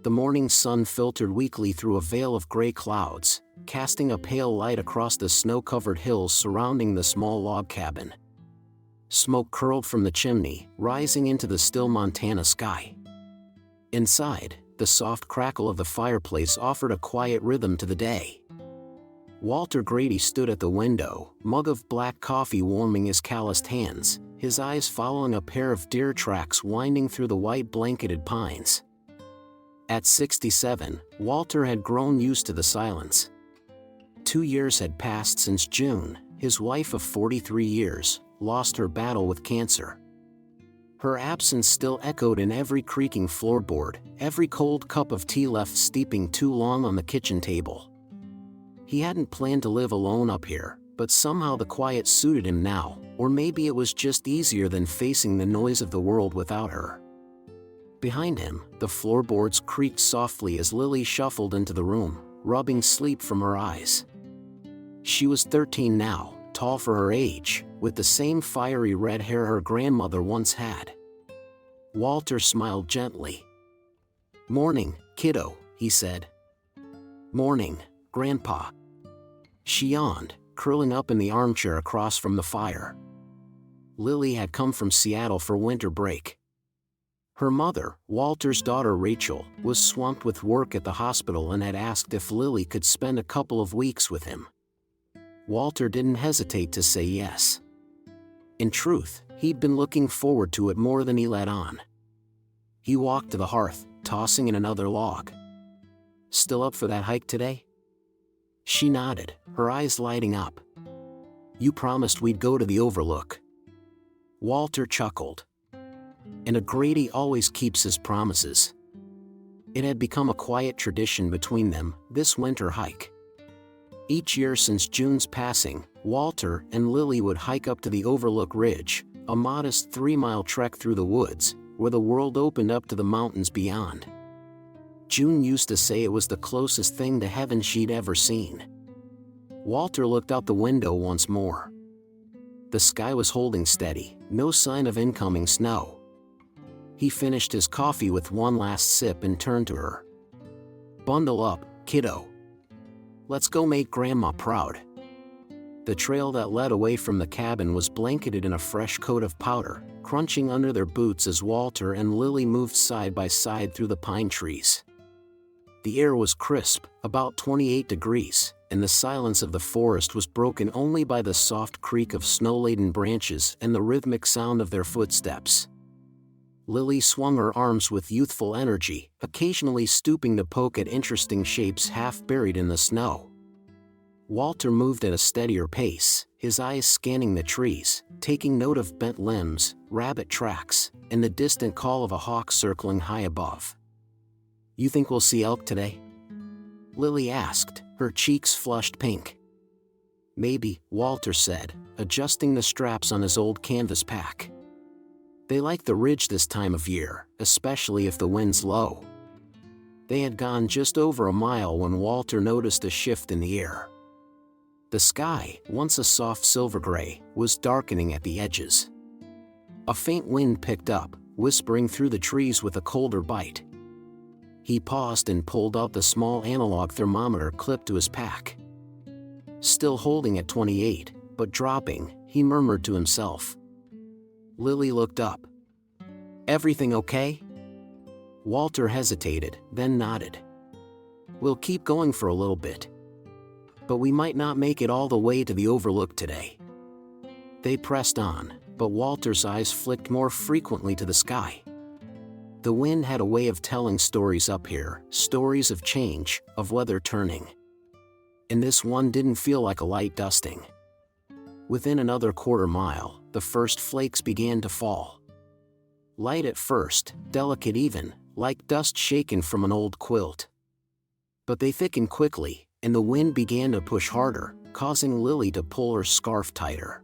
The morning sun filtered weakly through a veil of gray clouds, casting a pale light across the snow-covered hills surrounding the small log cabin. Smoke curled from the chimney, rising into the still Montana sky. Inside, the soft crackle of the fireplace offered a quiet rhythm to the day. Walter Grady stood at the window, mug of black coffee warming his calloused hands, his eyes following a pair of deer tracks winding through the white blanketed pines. At 67, Walter had grown used to the silence. 2 years had passed since June, his wife of 43 years, lost her battle with cancer. Her absence still echoed in every creaking floorboard, every cold cup of tea left steeping too long on the kitchen table. He hadn't planned to live alone up here, but somehow the quiet suited him now, or maybe it was just easier than facing the noise of the world without her. Behind him, the floorboards creaked softly as Lily shuffled into the room, rubbing sleep from her eyes. She was 13 now, tall for her age, with the same fiery red hair her grandmother once had. Walter smiled gently. "Morning, kiddo," he said. "Morning, Grandpa." She yawned, curling up in the armchair across from the fire. Lily had come from Seattle for winter break. Her mother, Walter's daughter Rachel, was swamped with work at the hospital and had asked if Lily could spend a couple of weeks with him. Walter didn't hesitate to say yes. In truth, he'd been looking forward to it more than he let on. He walked to the hearth, tossing in another log. "Still up for that hike today?" She nodded, her eyes lighting up. "You promised we'd go to the Overlook." Walter chuckled. And a Grady always keeps his promises. It had become a quiet tradition between them, this winter hike. Each year since June's passing, Walter and Lily would hike up to the Overlook Ridge, a modest 3-mile trek through the woods, where the world opened up to the mountains beyond. June used to say it was the closest thing to heaven she'd ever seen. Walter looked out the window once more. The sky was holding steady, no sign of incoming snow. He finished his coffee with one last sip and turned to her. "Bundle up, kiddo. Let's go make Grandma proud." The trail that led away from the cabin was blanketed in a fresh coat of powder, crunching under their boots as Walter and Lily moved side by side through the pine trees. The air was crisp, about 28 degrees, and the silence of the forest was broken only by the soft creak of snow-laden branches and the rhythmic sound of their footsteps. Lily swung her arms with youthful energy, occasionally stooping to poke at interesting shapes half buried in the snow. Walter moved at a steadier pace, his eyes scanning the trees, taking note of bent limbs, rabbit tracks, and the distant call of a hawk circling high above. "You think we'll see elk today?" Lily asked, her cheeks flushed pink. "Maybe," Walter said, adjusting the straps on his old canvas pack. They like the ridge this time of year, especially if the wind's low. They had gone just over a mile when Walter noticed a shift in the air. The sky, once a soft silver gray, was darkening at the edges. A faint wind picked up, whispering through the trees with a colder bite. He paused and pulled out the small analog thermometer clipped to his pack. Still holding at 28, but dropping, he murmured to himself. Lily looked up. "Everything okay?" Walter hesitated, then nodded. "We'll keep going for a little bit. But we might not make it all the way to the Overlook today." They pressed on, but Walter's eyes flicked more frequently to the sky. The wind had a way of telling stories up here, stories of change, of weather turning. And this one didn't feel like a light dusting. Within another quarter mile, the first flakes began to fall. Light at first, delicate even, like dust shaken from an old quilt. But they thickened quickly, and the wind began to push harder, causing Lily to pull her scarf tighter.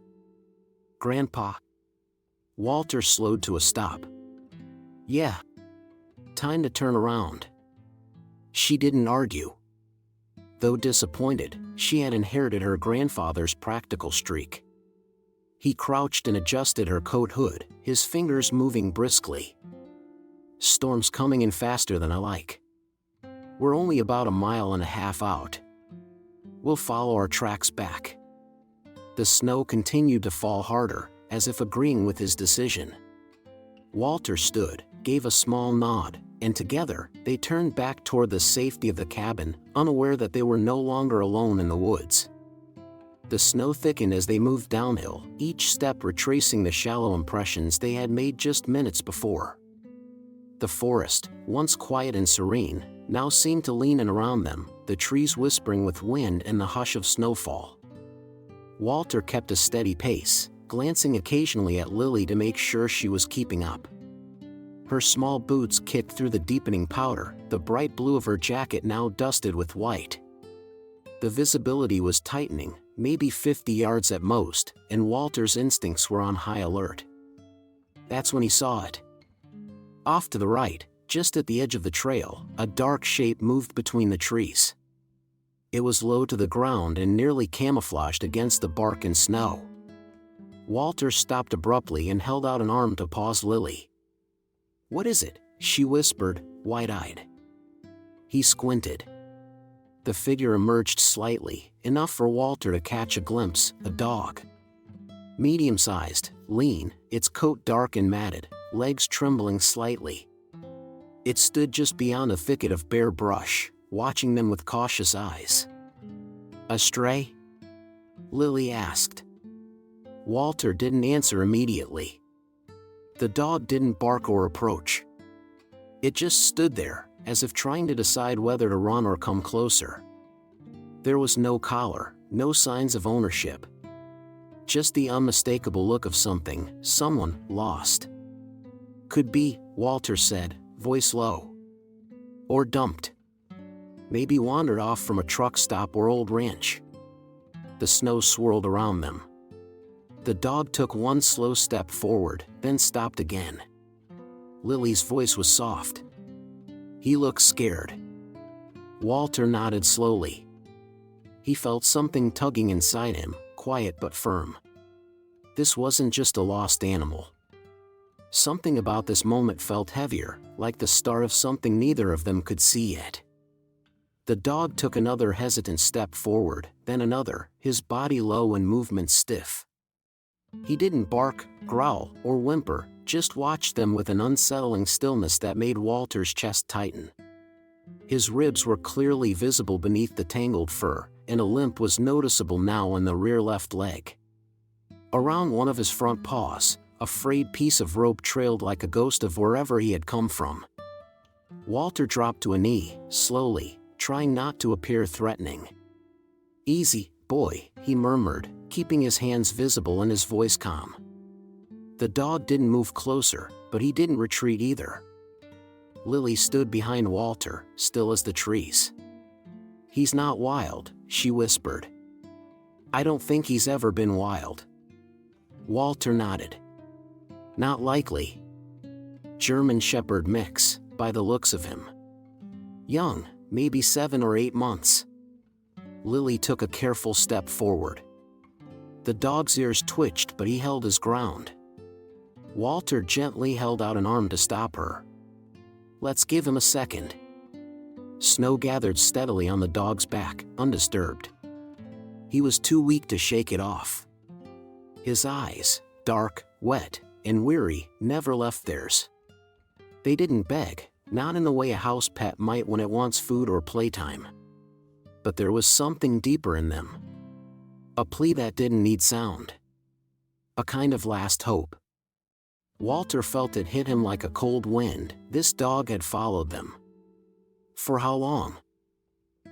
"Grandpa?" Walter slowed to a stop. "Yeah. Time to turn around." She didn't argue. Though disappointed, she had inherited her grandfather's practical streak. He crouched and adjusted her coat hood, his fingers moving briskly. "Storm's coming in faster than I like. We're only about a mile and a half out. We'll follow our tracks back." The snow continued to fall harder, as if agreeing with his decision. Walter stood, gave a small nod, and together, they turned back toward the safety of the cabin, unaware that they were no longer alone in the woods. The snow thickened as they moved downhill, each step retracing the shallow impressions they had made just minutes before. The forest, once quiet and serene, now seemed to lean in around them, the trees whispering with wind and the hush of snowfall. Walter kept a steady pace, glancing occasionally at Lily to make sure she was keeping up. Her small boots kicked through the deepening powder, the bright blue of her jacket now dusted with white. The visibility was tightening, maybe 50 yards at most, and Walter's instincts were on high alert. That's when he saw it. Off to the right, just at the edge of the trail, a dark shape moved between the trees. It was low to the ground and nearly camouflaged against the bark and snow. Walter stopped abruptly and held out an arm to pause Lily. "What is it?" she whispered, wide-eyed. He squinted. The figure emerged slightly, enough for Walter to catch a glimpse, a dog. Medium-sized, lean, its coat dark and matted, legs trembling slightly. It stood just beyond a thicket of bare brush, watching them with cautious eyes. "A stray?" Lily asked. Walter didn't answer immediately. The dog didn't bark or approach. It just stood there, as if trying to decide whether to run or come closer. There was no collar, no signs of ownership. Just the unmistakable look of someone lost. "Could be," Walter said, voice low. "Or dumped. Maybe wandered off from a truck stop or old ranch." The snow swirled around them. The dog took one slow step forward, then stopped again. Lily's voice was soft. "He looks scared." Walter nodded slowly. He felt something tugging inside him, quiet but firm. This wasn't just a lost animal. Something about this moment felt heavier, like the start of something neither of them could see yet. The dog took another hesitant step forward, then another, his body low and movement stiff. He didn't bark, growl, or whimper, just watched them with an unsettling stillness that made Walter's chest tighten. His ribs were clearly visible beneath the tangled fur, and a limp was noticeable now in the rear left leg. Around one of his front paws, a frayed piece of rope trailed like a ghost of wherever he had come from. Walter dropped to a knee, slowly, trying not to appear threatening. "Easy, boy," he murmured, keeping his hands visible and his voice calm. The dog didn't move closer, but he didn't retreat either. Lily stood behind Walter, still as the trees. "He's not wild," she whispered. "I don't think he's ever been wild." Walter nodded. "Not likely. German Shepherd mix, by the looks of him. Young, maybe 7 or 8 months." Lily took a careful step forward. The dog's ears twitched, but he held his ground. Walter gently held out an arm to stop her. "Let's give him a second." Snow gathered steadily on the dog's back, undisturbed. He was too weak to shake it off. His eyes, dark, wet, and weary, never left theirs. They didn't beg, not in the way a house pet might when it wants food or playtime. But there was something deeper in them. A plea that didn't need sound. A kind of last hope. Walter felt it hit him like a cold wind. This dog had followed them. For how long?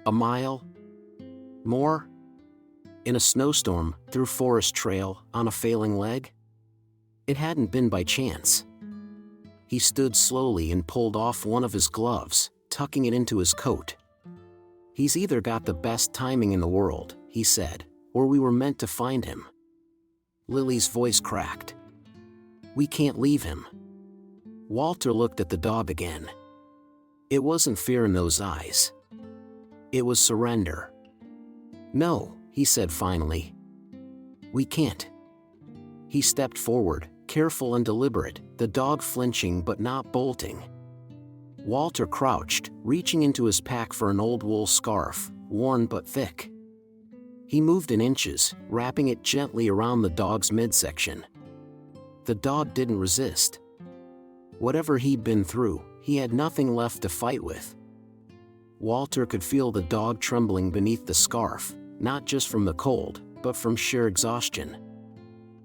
A mile? More? In a snowstorm, through forest trail, on a failing leg? It hadn't been by chance. He stood slowly and pulled off one of his gloves, tucking it into his coat. "He's either got the best timing in the world," he said, "or we were meant to find him." Lily's voice cracked. "We can't leave him." Walter looked at the dog again. It wasn't fear in those eyes. It was surrender. "No," he said finally. "We can't. He stepped forward, careful and deliberate, the dog flinching but not bolting. Walter crouched, reaching into his pack for an old wool scarf, worn but thick. He moved in inches, wrapping it gently around the dog's midsection. The dog didn't resist. Whatever he'd been through, he had nothing left to fight with. Walter could feel the dog trembling beneath the scarf, not just from the cold, but from sheer exhaustion.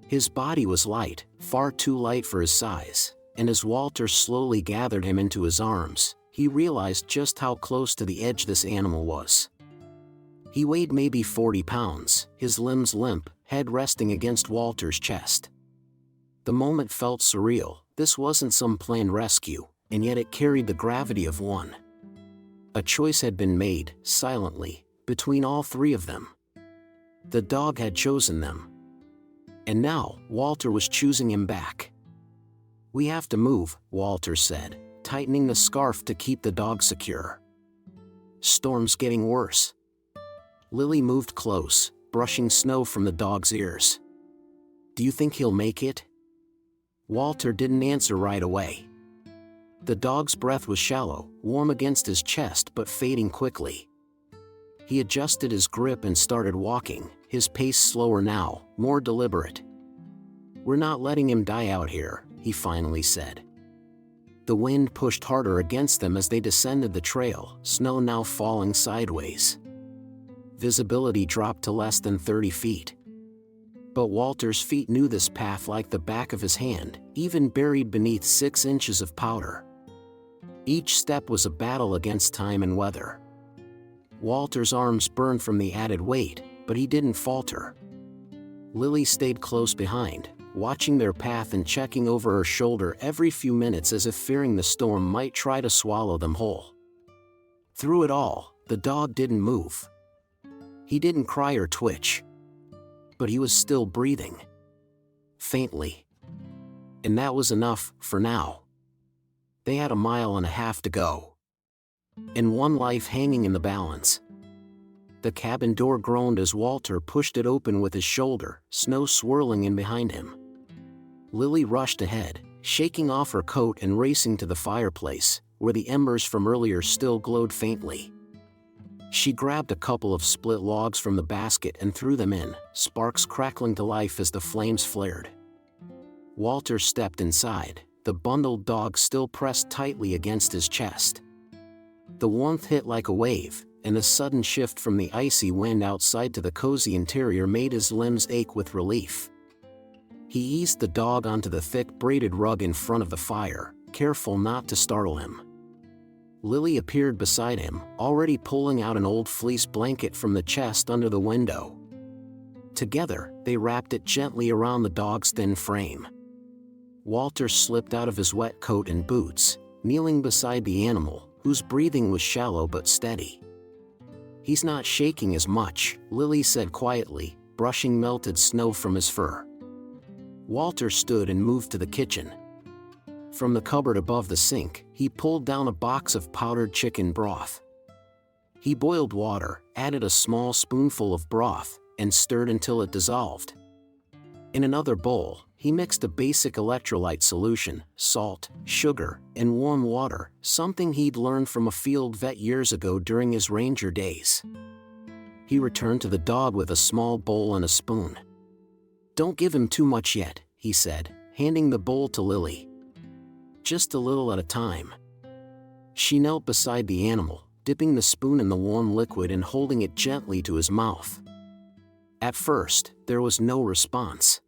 His body was light, far too light for his size, and as Walter slowly gathered him into his arms, he realized just how close to the edge this animal was. He weighed maybe 40 pounds, his limbs limp, head resting against Walter's chest. The moment felt surreal. This wasn't some planned rescue, and yet it carried the gravity of one. A choice had been made, silently, between all three of them. The dog had chosen them. And now, Walter was choosing him back. "We have to move," Walter said, tightening the scarf to keep the dog secure. "Storm's getting worse." Lily moved close, brushing snow from the dog's ears. "Do you think he'll make it?" Walter didn't answer right away. The dog's breath was shallow, warm against his chest but fading quickly. He adjusted his grip and started walking, his pace slower now, more deliberate. "We're not letting him die out here," he finally said. The wind pushed harder against them as they descended the trail, snow now falling sideways. Visibility dropped to less than 30 feet. But Walter's feet knew this path like the back of his hand, even buried beneath 6 inches of powder. Each step was a battle against time and weather. Walter's arms burned from the added weight, but he didn't falter. Lily stayed close behind, watching their path and checking over her shoulder every few minutes as if fearing the storm might try to swallow them whole. Through it all, the dog didn't move. He didn't cry or twitch. But he was still breathing. Faintly. And that was enough, for now. They had 1.5 miles to go. And one life hanging in the balance. The cabin door groaned as Walter pushed it open with his shoulder, snow swirling in behind him. Lily rushed ahead, shaking off her coat and racing to the fireplace, where the embers from earlier still glowed faintly. She grabbed a couple of split logs from the basket and threw them in, sparks crackling to life as the flames flared. Walter stepped inside, the bundled dog still pressed tightly against his chest. The warmth hit like a wave, and the sudden shift from the icy wind outside to the cozy interior made his limbs ache with relief. He eased the dog onto the thick braided rug in front of the fire, careful not to startle him. Lily appeared beside him, already pulling out an old fleece blanket from the chest under the window. Together, they wrapped it gently around the dog's thin frame. Walter slipped out of his wet coat and boots, kneeling beside the animal, whose breathing was shallow but steady. "He's not shaking as much," Lily said quietly, brushing melted snow from his fur. Walter stood and moved to the kitchen. From the cupboard above the sink, he pulled down a box of powdered chicken broth. He boiled water, added a small spoonful of broth, and stirred until it dissolved. In another bowl, he mixed a basic electrolyte solution, salt, sugar, and warm water, something he'd learned from a field vet years ago during his ranger days. He returned to the dog with a small bowl and a spoon. "Don't give him too much yet," he said, handing the bowl to Lily. "Just a little at a time." She knelt beside the animal, dipping the spoon in the warm liquid and holding it gently to his mouth. At first, there was no response.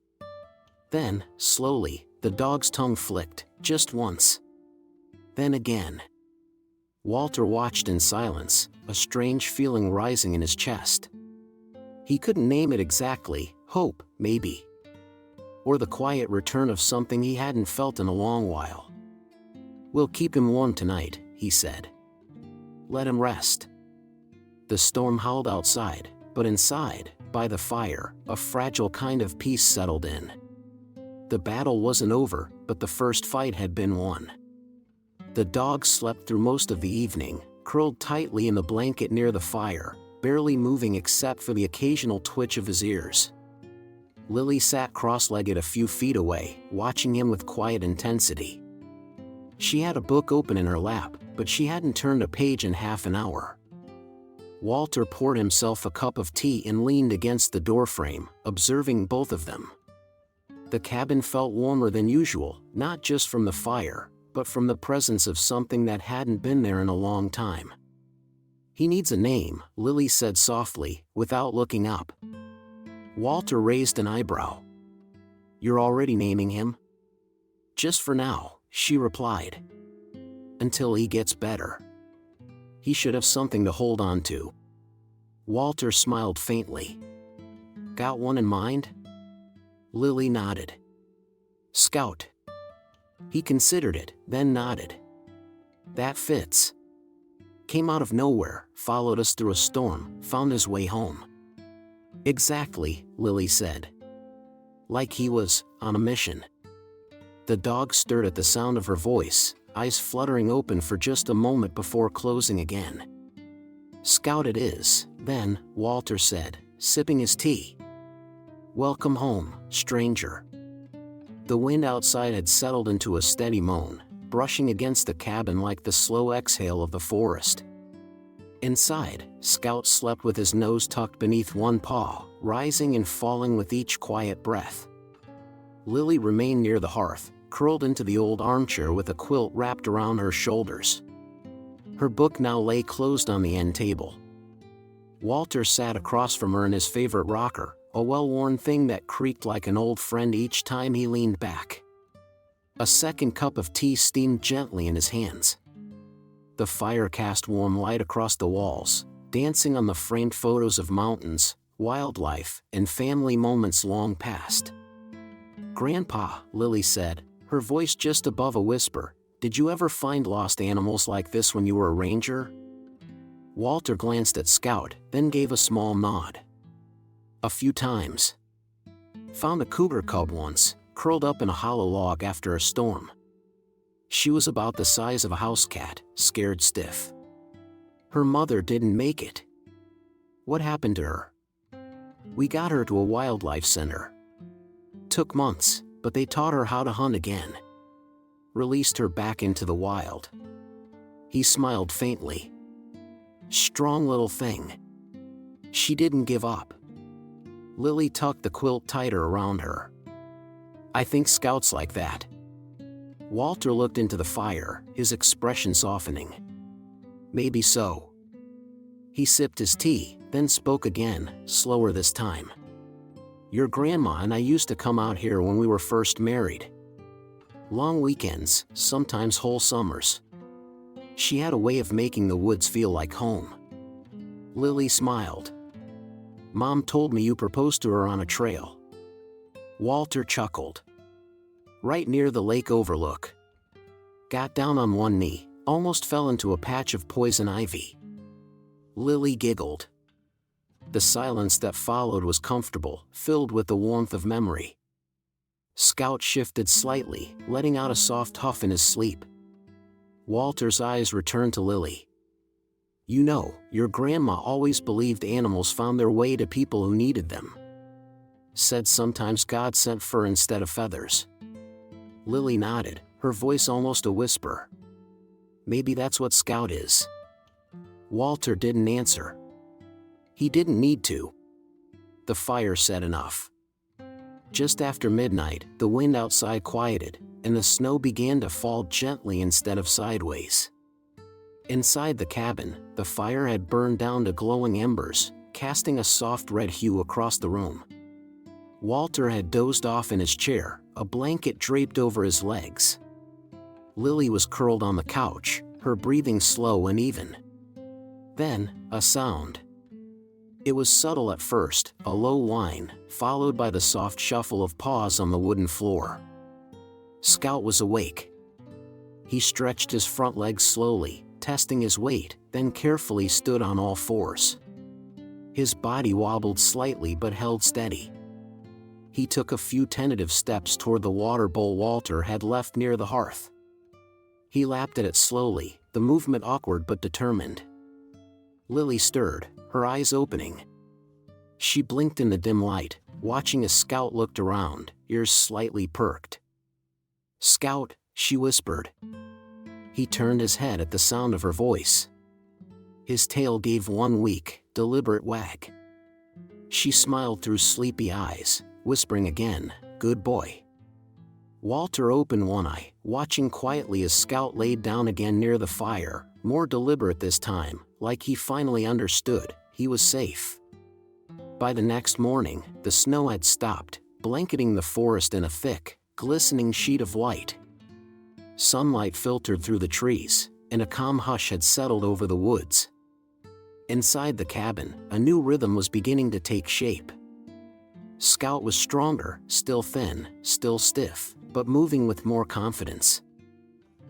Then, slowly, the dog's tongue flicked, just once. Then again. Walter watched in silence, a strange feeling rising in his chest. He couldn't name it exactly, hope, maybe. Or the quiet return of something he hadn't felt in a long while. "We'll keep him warm tonight," he said. "Let him rest." The storm howled outside, but inside, by the fire, a fragile kind of peace settled in. The battle wasn't over, but the first fight had been won. The dog slept through most of the evening, curled tightly in the blanket near the fire, barely moving except for the occasional twitch of his ears. Lily sat cross-legged a few feet away, watching him with quiet intensity. She had a book open in her lap, but she hadn't turned a page in half an hour. Walter poured himself a cup of tea and leaned against the doorframe, observing both of them. The cabin felt warmer than usual, not just from the fire, but from the presence of something that hadn't been there in a long time. "He needs a name," Lily said softly, without looking up. Walter raised an eyebrow. "You're already naming him?" "Just for now," she replied. "Until he gets better. He should have something to hold on to." Walter smiled faintly. "Got one in mind?" Lily nodded. "Scout." He considered it, then nodded. "That fits. Came out of nowhere, followed us through a storm, found his way home." "Exactly," Lily said. "Like he was on a mission." The dog stirred at the sound of her voice, eyes fluttering open for just a moment before closing again. "Scout it is, then," Walter said, sipping his tea. "Welcome home, stranger." The wind outside had settled into a steady moan, brushing against the cabin like the slow exhale of the forest. Inside, Scout slept with his nose tucked beneath one paw, rising and falling with each quiet breath. Lily remained near the hearth, curled into the old armchair with a quilt wrapped around her shoulders. Her book now lay closed on the end table. Walter sat across from her in his favorite rocker, a well-worn thing that creaked like an old friend each time he leaned back. A second cup of tea steamed gently in his hands. The fire cast warm light across the walls, dancing on the framed photos of mountains, wildlife, and family moments long past. "Grandpa," Lily said, her voice just above a whisper, "did you ever find lost animals like this when you were a ranger?" Walter glanced at Scout, then gave a small nod. "A few times. Found a cougar cub once, curled up in a hollow log after a storm. She was about the size of a house cat, scared stiff. Her mother didn't make it. What happened to her? We got her to a wildlife center. Took months, but they taught her how to hunt again. Released her back into the wild." He smiled faintly. "Strong little thing. She didn't give up." Lily tucked the quilt tighter around her. "I think Scout's like that." Walter looked into the fire, his expression softening. "Maybe so." He sipped his tea, then spoke again, slower this time. "Your grandma and I used to come out here when we were first married. Long weekends, sometimes whole summers. She had a way of making the woods feel like home." Lily smiled. "Mom told me you proposed to her on a trail." Walter chuckled. "Right near the lake overlook. Got down on one knee, almost fell into a patch of poison ivy." Lily giggled. The silence that followed was comfortable, filled with the warmth of memory. Scout shifted slightly, letting out a soft huff in his sleep. Walter's eyes returned to Lily. "You know, your grandma always believed animals found their way to people who needed them. Said sometimes God sent fur instead of feathers." Lily nodded, her voice almost a whisper. "Maybe that's what Scout is." Walter didn't answer. He didn't need to. The fire said enough. Just after midnight, the wind outside quieted, and the snow began to fall gently instead of sideways. Inside the cabin, the fire had burned down to glowing embers, casting a soft red hue across the room. Walter had dozed off in his chair, a blanket draped over his legs. Lily was curled on the couch, her breathing slow and even. Then, a sound. It was subtle at first, a low whine, followed by the soft shuffle of paws on the wooden floor. Scout was awake. He stretched his front legs slowly, testing his weight, then carefully stood on all fours. His body wobbled slightly but held steady. He took a few tentative steps toward the water bowl Walter had left near the hearth. He lapped at it slowly, the movement awkward but determined. Lily stirred, her eyes opening. She blinked in the dim light, watching as Scout looked around, ears slightly perked. "Scout," she whispered. He turned his head at the sound of her voice. His tail gave one weak, deliberate wag. She smiled through sleepy eyes, whispering again, "Good boy." Walter opened one eye, watching quietly as Scout laid down again near the fire, more deliberate this time, like he finally understood he was safe. By the next morning, the snow had stopped, blanketing the forest in a thick, glistening sheet of white. Sunlight filtered through the trees, and a calm hush had settled over the woods. Inside the cabin, a new rhythm was beginning to take shape. Scout was stronger, still thin, still stiff, but moving with more confidence.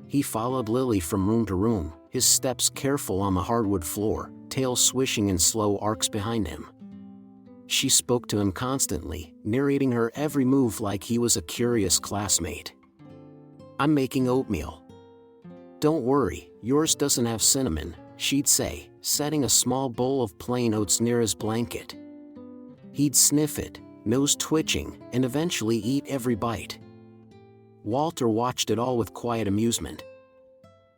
He followed Lily from room to room, his steps careful on the hardwood floor, tail swishing in slow arcs behind him. She spoke to him constantly, narrating her every move like he was a curious classmate. "I'm making oatmeal. Don't worry, yours doesn't have cinnamon," she'd say, setting a small bowl of plain oats near his blanket. He'd sniff it, nose twitching, and eventually eat every bite. Walter watched it all with quiet amusement.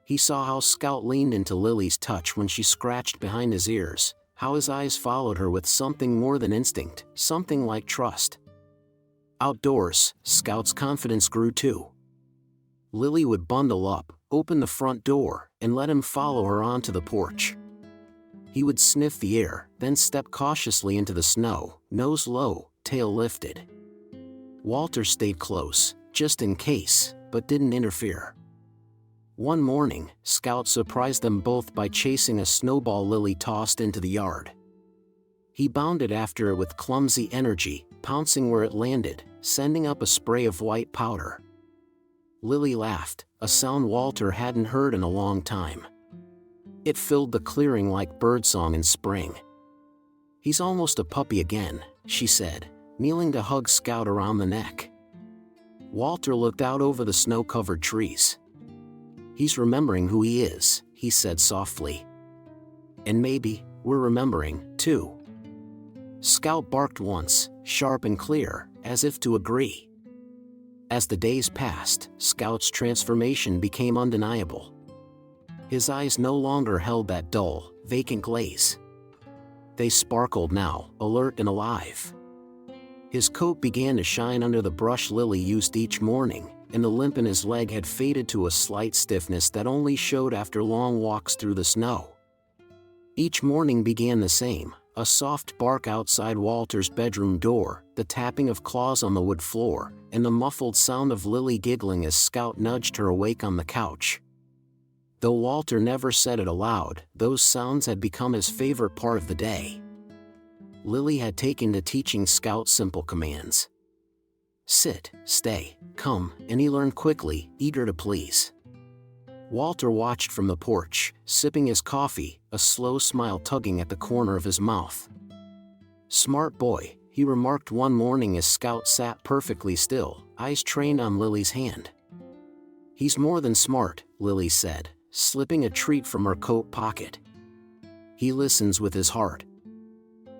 He saw how Scout leaned into Lily's touch when she scratched behind his ears, how his eyes followed her with something more than instinct, something like trust. Outdoors, Scout's confidence grew too. Lily would bundle up, open the front door, and let him follow her onto the porch. He would sniff the air, then step cautiously into the snow, nose low, tail lifted. Walter stayed close, just in case, but didn't interfere. One morning, Scout surprised them both by chasing a snowball Lily tossed into the yard. He bounded after it with clumsy energy, pouncing where it landed, sending up a spray of white powder. Lily laughed, a sound Walter hadn't heard in a long time. It filled the clearing like birdsong in spring. "He's almost a puppy again," she said, kneeling to hug Scout around the neck. Walter looked out over the snow-covered trees. "He's remembering who he is," he said softly. "And maybe we're remembering, too." Scout barked once, sharp and clear, as if to agree. As the days passed, Scout's transformation became undeniable. His eyes no longer held that dull, vacant glaze. They sparkled now, alert and alive. His coat began to shine under the brush Lily used each morning, and the limp in his leg had faded to a slight stiffness that only showed after long walks through the snow. Each morning began the same, a soft bark outside Walter's bedroom door, the tapping of claws on the wood floor, and the muffled sound of Lily giggling as Scout nudged her awake on the couch. Though Walter never said it aloud, those sounds had become his favorite part of the day. Lily had taken to teaching Scout simple commands. Sit, stay, come, and he learned quickly, eager to please. Walter watched from the porch, sipping his coffee, a slow smile tugging at the corner of his mouth. "Smart boy," he remarked one morning as Scout sat perfectly still, eyes trained on Lily's hand. "He's more than smart," Lily said, slipping a treat from her coat pocket. "He listens with his heart."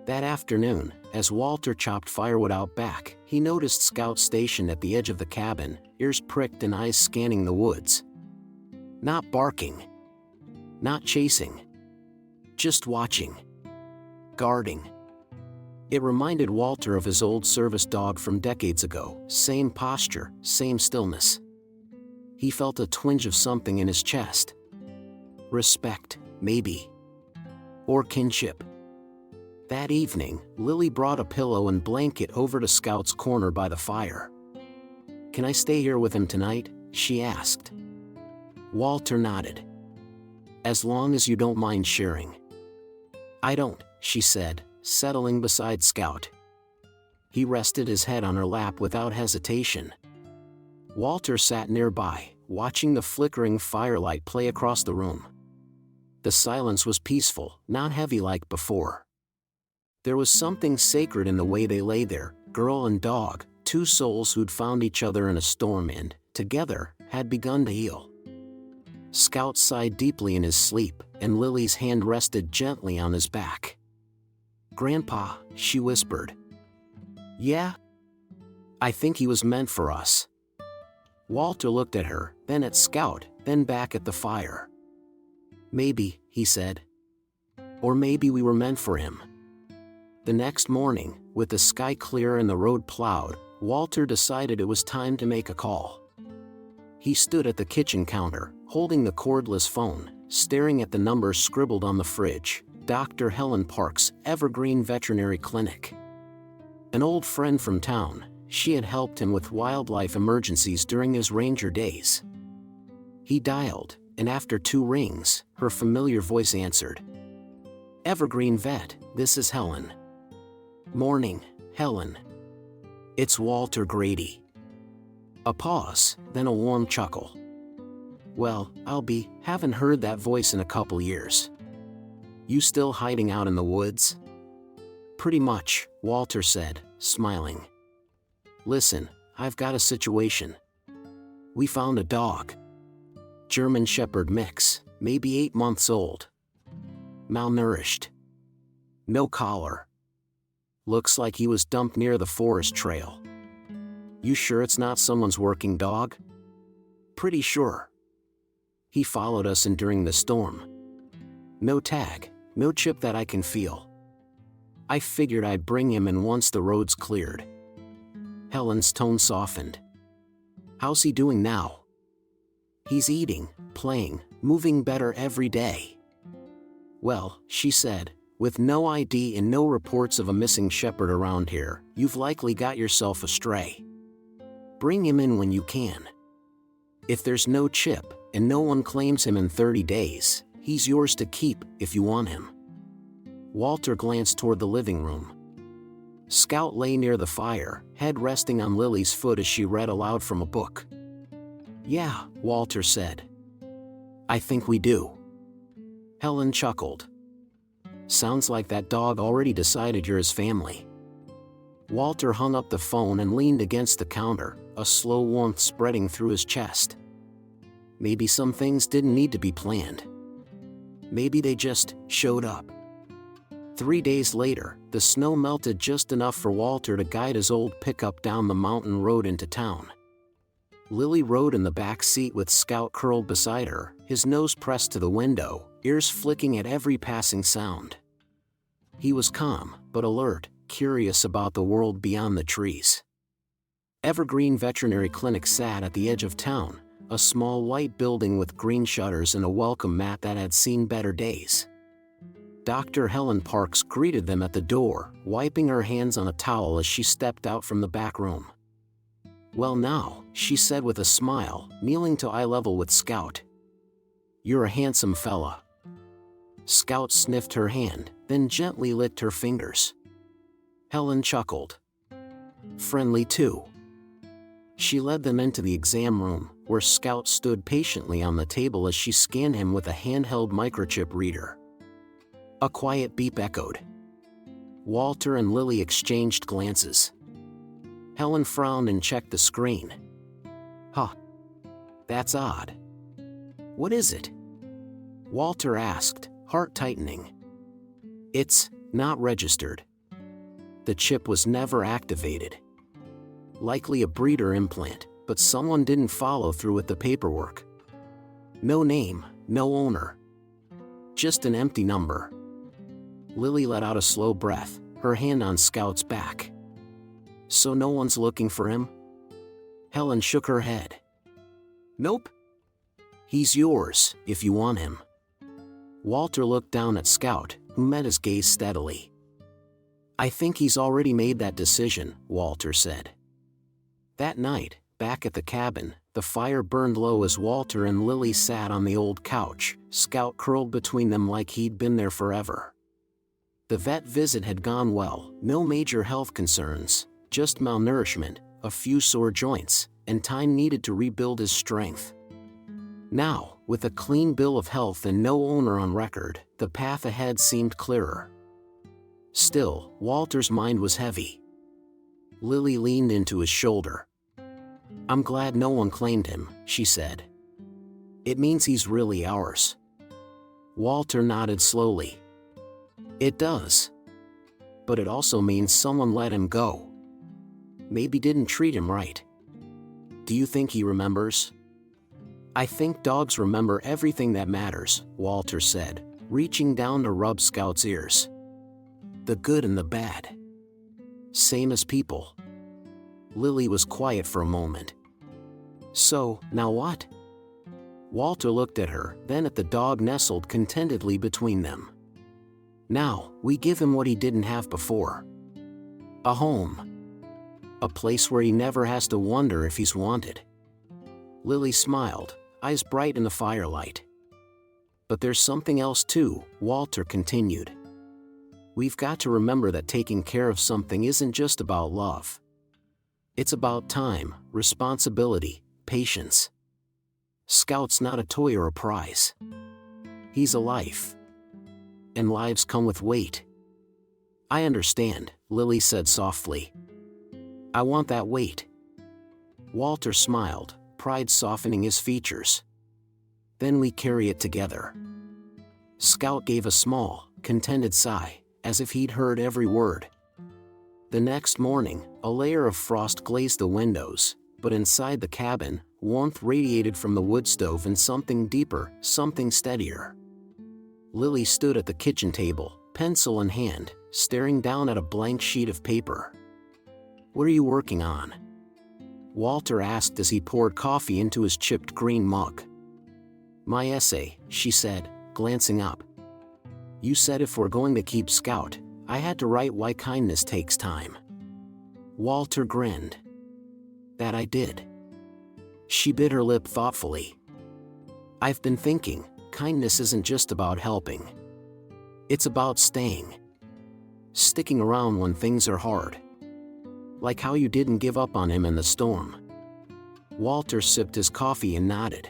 That afternoon, as Walter chopped firewood out back, he noticed Scout stationed at the edge of the cabin, ears pricked and eyes scanning the woods. Not barking. Not chasing. Just watching. Guarding. It reminded Walter of his old service dog from decades ago, same posture, same stillness. He felt a twinge of something in his chest. Respect, maybe. Or kinship. That evening, Lily brought a pillow and blanket over to Scout's corner by the fire. "Can I stay here with him tonight?" she asked. Walter nodded. "As long as you don't mind sharing." "I don't," she said, settling beside Scout. He rested his head on her lap without hesitation. Walter sat nearby, watching the flickering firelight play across the room. The silence was peaceful, not heavy like before. There was something sacred in the way they lay there, girl and dog, two souls who'd found each other in a storm and, together, had begun to heal. Scout sighed deeply in his sleep, and Lily's hand rested gently on his back. "Grandpa," she whispered. Yeah? I think he was meant for us. Walter looked at her, then at Scout, then back at the fire. Maybe, he said. Or maybe we were meant for him. The next morning, with the sky clear and the road plowed, Walter decided it was time to make a call. He stood at the kitchen counter, holding the cordless phone, staring at the numbers scribbled on the fridge. Dr. Helen Parks, Evergreen Veterinary Clinic. An old friend from town, she had helped him with wildlife emergencies during his ranger days. He dialed, and after 2 rings, her familiar voice answered. Evergreen Vet, this is Helen. Morning, Helen. It's Walter Grady. A pause, then a warm chuckle. Well, haven't heard that voice in a couple years. You still hiding out in the woods? Pretty much, Walter said, smiling. Listen, I've got a situation. We found a dog. German Shepherd mix, maybe 8 months old. Malnourished. No collar. Looks like he was dumped near the forest trail. You sure it's not someone's working dog? Pretty sure. He followed us in during the storm. No tag, no chip that I can feel. I figured I'd bring him in once the road's cleared. Helen's tone softened. How's he doing now? He's eating, playing, moving better every day. Well, she said, with no ID and no reports of a missing shepherd around here, you've likely got yourself a stray. Bring him in when you can. If there's no chip, and no one claims him in 30 days, he's yours to keep if you want him. Walter glanced toward the living room. Scout lay near the fire, head resting on Lily's foot as she read aloud from a book. Yeah, Walter said. I think we do. Helen chuckled. Sounds like that dog already decided you're his family. Walter hung up the phone and leaned against the counter, a slow warmth spreading through his chest. Maybe some things didn't need to be planned. Maybe they just showed up. 3 days later, the snow melted just enough for Walter to guide his old pickup down the mountain road into town. Lily rode in the back seat with Scout curled beside her, his nose pressed to the window, ears flicking at every passing sound. He was calm, but alert, curious about the world beyond the trees. Evergreen Veterinary Clinic sat at the edge of town, a small white building with green shutters and a welcome mat that had seen better days. Dr. Helen Parks greeted them at the door, wiping her hands on a towel as she stepped out from the back room. Well now, she said with a smile, kneeling to eye level with Scout. You're a handsome fella. Scout sniffed her hand, then gently licked her fingers. Helen chuckled. Friendly too. She led them into the exam room, where Scout stood patiently on the table as she scanned him with a handheld microchip reader. A quiet beep echoed. Walter and Lily exchanged glances. Helen frowned and checked the screen. Huh. That's odd. What is it? Walter asked, heart tightening. It's not registered. The chip was never activated. Likely a breeder implant, but someone didn't follow through with the paperwork. No name, no owner. Just an empty number. Lily let out a slow breath, her hand on Scout's back. So no one's looking for him? Helen shook her head. Nope. He's yours, if you want him. Walter looked down at Scout, who met his gaze steadily. I think he's already made that decision, Walter said. That night, back at the cabin, the fire burned low as Walter and Lily sat on the old couch, Scout curled between them like he'd been there forever. The vet visit had gone well, no major health concerns, just malnourishment, a few sore joints, and time needed to rebuild his strength. Now, with a clean bill of health and no owner on record, the path ahead seemed clearer. Still, Walter's mind was heavy. Lily leaned into his shoulder. I'm glad no one claimed him, she said. It means he's really ours. Walter nodded slowly. It does. But it also means someone let him go. maybe didn't treat him right. Do you think he remembers? I think dogs remember everything that matters, Walter said, reaching down to rub Scout's ears. The good and the bad. Same as people. Lily was quiet for a moment. So, now what? Walter looked at her, then at the dog nestled contentedly between them. Now, we give him what he didn't have before. A home. A place where he never has to wonder if he's wanted. Lily smiled, eyes bright in the firelight. But there's something else too, Walter continued. We've got to remember that taking care of something isn't just about love. It's about time, responsibility, patience. Scout's not a toy or a prize. He's a life. And lives come with weight. I understand, Lily said softly. I want that weight. Walter smiled, pride softening his features. Then we carry it together. Scout gave a small, contented sigh, as if he'd heard every word. The next morning, a layer of frost glazed the windows, but inside the cabin, warmth radiated from the wood stove and something deeper, something steadier. Lily stood at the kitchen table, pencil in hand, staring down at a blank sheet of paper. What are you working on? Walter asked as he poured coffee into his chipped green mug. My essay, she said, glancing up. You said if we're going to keep Scout, I had to write why kindness takes time. Walter grinned. That I did. She bit her lip thoughtfully. I've been thinking, kindness isn't just about helping. It's about staying. Sticking around when things are hard. Like how you didn't give up on him in the storm. Walter sipped his coffee and nodded.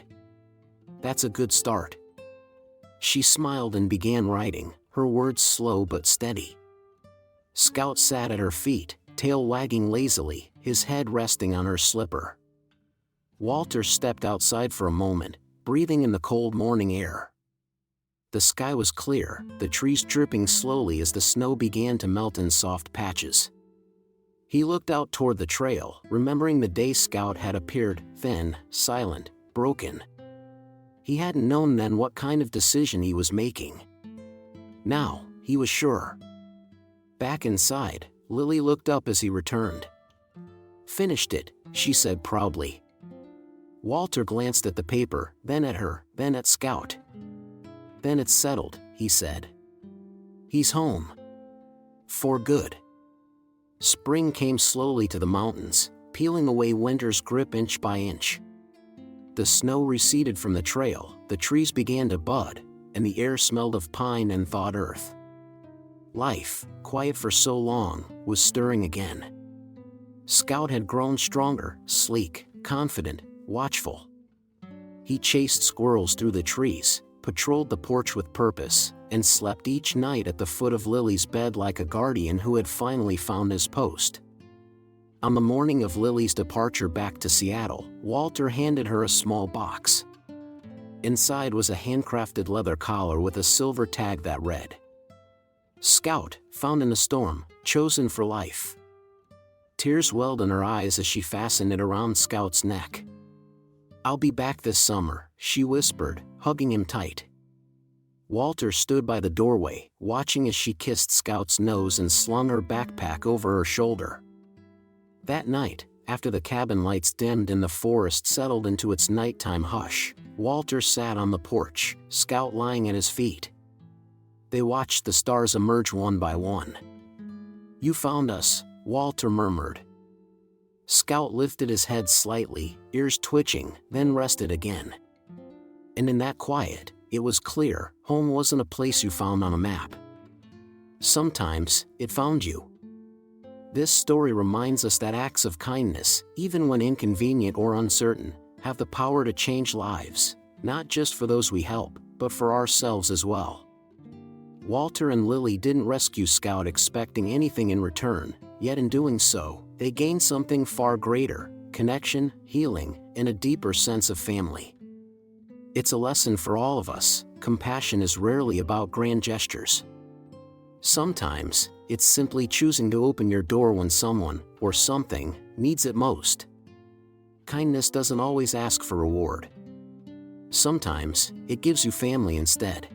That's a good start. She smiled and began writing, her words slow but steady. Scout sat at her feet, tail wagging lazily, his head resting on her slipper. Walter stepped outside for a moment, breathing in the cold morning air. The sky was clear, the trees dripping slowly as the snow began to melt in soft patches. He looked out toward the trail, remembering the day Scout had appeared, thin, silent, broken. He hadn't known then what kind of decision he was making. Now, he was sure. Back inside, Lily looked up as he returned. Finished it, she said proudly. Walter glanced at the paper, then at her, then at Scout. Then it's settled, he said. He's home. For good. Spring came slowly to the mountains, peeling away winter's grip inch by inch. The snow receded from the trail, the trees began to bud, and the air smelled of pine and thawed earth. Life, quiet for so long, was stirring again. Scout had grown stronger, sleek, confident, watchful. He chased squirrels through the trees, patrolled the porch with purpose, and slept each night at the foot of Lily's bed like a guardian who had finally found his post. On the morning of Lily's departure back to Seattle, Walter handed her a small box. Inside was a handcrafted leather collar with a silver tag that read, Scout, found in a storm, chosen for life. Tears welled in her eyes as she fastened it around Scout's neck. I'll be back this summer, she whispered, hugging him tight. Walter stood by the doorway, watching as she kissed Scout's nose and slung her backpack over her shoulder. That night, after the cabin lights dimmed and the forest settled into its nighttime hush, Walter sat on the porch, Scout lying at his feet. They watched the stars emerge one by one. You found us, Walter murmured. Scout lifted his head slightly, ears twitching, then rested again. And in that quiet, it was clear, home wasn't a place you found on a map. Sometimes, it found you. This story reminds us that acts of kindness, even when inconvenient or uncertain, have the power to change lives, not just for those we help, but for ourselves as well. Walter and Lily didn't rescue Scout expecting anything in return, yet in doing so, they gained something far greater: connection, healing, and a deeper sense of family. It's a lesson for all of us: compassion is rarely about grand gestures. Sometimes, It's simply choosing to open your door when someone, or something, needs it most. Kindness doesn't always ask for reward. Sometimes, it gives you family instead.